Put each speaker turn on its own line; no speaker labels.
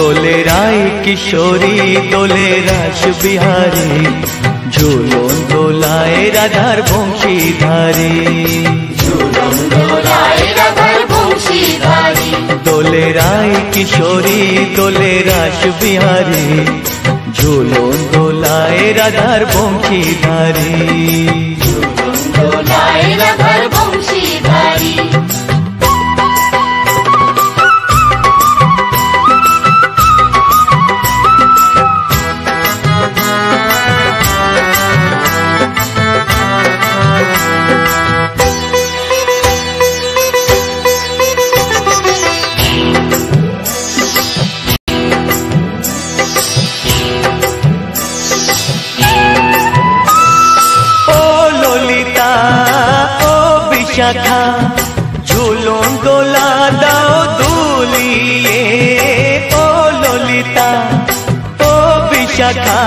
দোলে রায় কিশোরী দোলে রাস বিহারী, ঝুলন দোলায় রাধার বংশীধারী।
ঝুলন দোলায় রাধার বংশীধারী।
দোলে রায় কিশোরী দোলে রাস বিহারী, ঝুলন দোলায় রাধার বংশীধারী।
ঝুলন দোলায় রাধার বংশীধারী।
শাখা ঝুলন দোলা দাও দুলিয়ে, ও ললিতা ও বিশাখা।